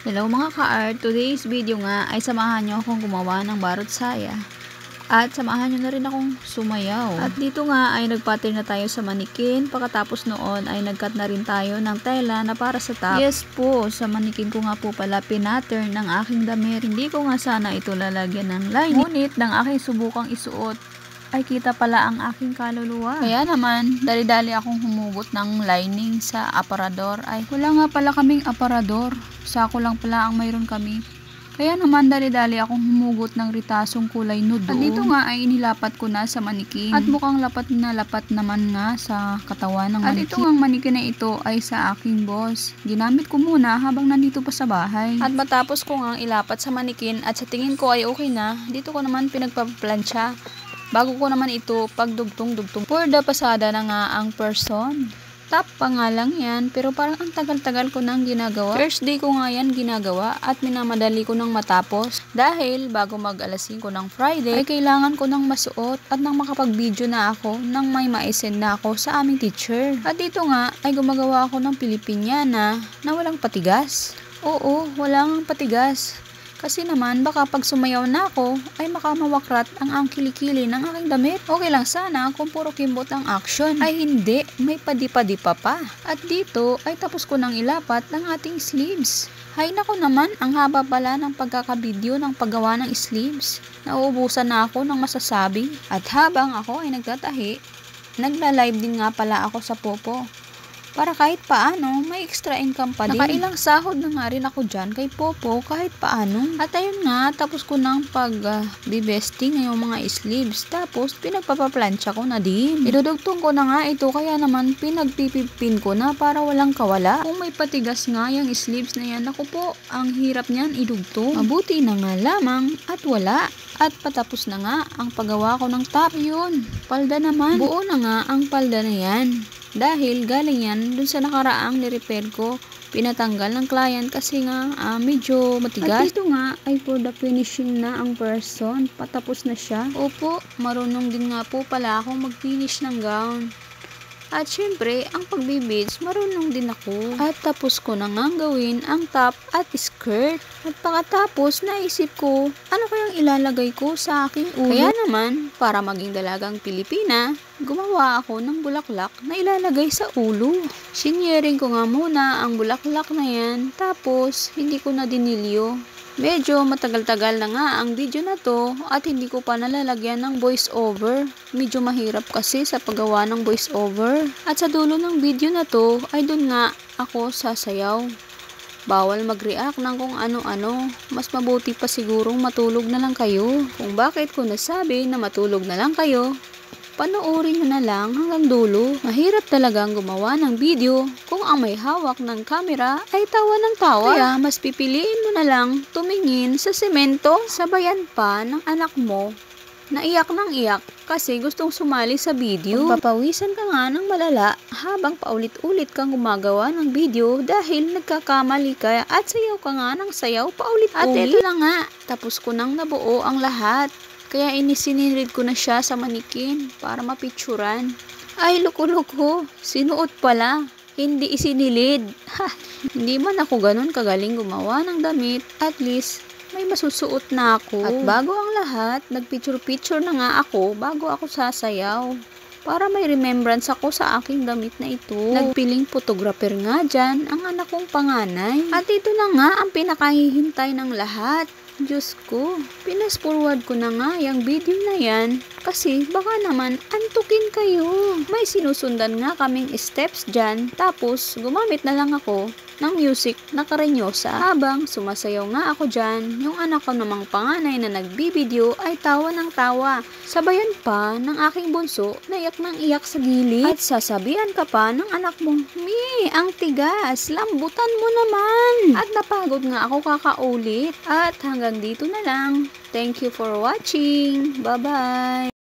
Hello mga ka-art, today's video nga ay samahan nyo akong gumawa ng barot saya. At samahan nyo na rin akong sumayaw. At dito nga ay nag-pattern na tayo sa manikin. Pagkatapos noon ay nag-cut na rin tayo ng tela na para sa top. Yes po, sa manikin ko nga po pala pinattern ng aking damit. Hindi ko nga sana ito lalagyan ng lining. Ngunit ng aking subukang isuot ay kita pala ang aking kaluluwa. Kaya naman, dali-dali akong humugot ng lining sa aparador. Ay, wala nga pala kaming aparador. Sako lang pala ang mayroon kami. Kaya naman, dali-dali akong humugot ng ritasong kulay nude. At dito nga ay inilapat ko na sa manikin. At mukhang lapat na lapat naman nga sa katawan ng manikin. At ito ang manikin na ito ay sa aking boss. Ginamit ko muna habang nandito pa sa bahay. At matapos ko nga ilapat sa manikin at sa tingin ko ay okay na, dito ko naman pinagpaplansya. Bago ko naman ito pagdugtong-dugtong. For the pasada na nga ang person. Top pa nga lang yan, pero parang ang tagal-tagal ko nang ginagawa. First day ko nga yan ginagawa at minamadali ko nang matapos. Dahil bago mag alas 5 ng Friday, ay kailangan ko nang masuot at nang makapag-video na ako nang may ma-send na ako sa aming teacher. At dito nga ay gumagawa ako ng Pilipiniana na walang patigas. Oo, walang patigas. Kasi naman, baka pag sumayaw na ako, ay makamawakrat ang kilikili ng aking damit. Okay lang sana kung puro kimbot ang action. Ay hindi, may padi-padi pa. At dito, ay tapos ko nang ilapat ng ating sleeves. Hay nako naman, ang haba pala ng pagkakabideo ng paggawa ng sleeves. Nauubusan na ako ng masasabi. At habang ako ay nagtatahi, nagla-live din nga pala ako sa Popo. Para kahit paano, may extra income pa din. Nakailang sahod na nga rin ako dyan kay Popo kahit paano. At ayun nga, tapos ko nang pag-bibesting yung mga sleeves. Tapos, pinagpapaplansya ko na din. Idudugtong ko na nga ito, kaya naman pinagpipipin ko na para walang kawala. Kung may patigas nga yung sleeves na yan, ako po, ang hirap niyan idugtong. Mabuti na nga lamang at wala. At patapos na nga ang paggawa ko ng top. Yun, palda naman. Buo na nga ang palda na yan. Dahil galing yan dun sa nakaraang ni-repair ko, pinatanggal ng client kasi nga medyo matigas. At dito nga ay for the finishing na ang person, patapos na siya. Opo, marunong din nga po pala akong mag-finish ng gown. At syempre, ang pagbibids, marunong din ako. At tapos ko na nga gawin ang top at skirt. At pagkatapos, naisip ko, ano kayang ilalagay ko sa aking ulo? Kaya naman, para maging dalagang Pilipina, gumawa ako ng bulaklak na ilalagay sa ulo. Sinyering ko nga muna ang bulaklak na yan, tapos hindi ko na dinilyo. Medyo matagal-tagal na nga ang video na to at hindi ko pa nalalagyan ng voice over. Medyo mahirap kasi sa paggawa ng voice over. At sa dulo ng video na to ay dun nga ako sasayaw. Bawal mag-react ng kung ano-ano. Mas mabuti pa sigurong matulog na lang kayo. Kung bakit ko nasabi na matulog na lang kayo, panoorin nyo na lang hanggang dulo. Mahirap talagang gumawa ng video kung ang may hawak ng camera ay tawa ng tawa. Kaya mas pipiliin mo na lang tumingin sa semento. Sabayan pa ng anak mo na iyak ng iyak kasi gustong sumali sa video. Papawisan ka nga ng malala habang paulit-ulit kang gumagawa ng video dahil nagkakamali ka at sayaw ka nga ng sayaw paulit-ulit. At ito na nga, tapos ko nang nabuo ang lahat. Kaya inisinirid ko na siya sa manikin para mapicturan. Ay, loko-loko. Sinuot pala. Hindi isinilid. Hindi man ako ganun kagaling gumawa ng damit. At least, may masusuot na ako. At bago ang lahat, nagpicture-picture na nga ako bago ako sasayaw. Para may remembrance ako sa aking damit na ito. Nagpiling photographer nga dyan ang anak kong panganay. At ito na nga ang pinakahihintay ng lahat. Diyos ko, pinas forward ko na nga yung video na yan kasi baka naman antukin kayo. May sinusundan nga kaming steps dyan tapos gumamit na lang ako ng music na karenyosa. Habang sumasayaw nga ako dyan, yung anak ko namang panganay na nagbibideo ay tawa ng tawa. Sabayan pa ng aking bunso na iyak ng iyak sa gilid. At sasabihan ka pa ng anak mo, Mi, ang tigas, lambutan mo naman. At napagod nga ako kakaulit. At hanggang dito na lang. Thank you for watching. Bye-bye.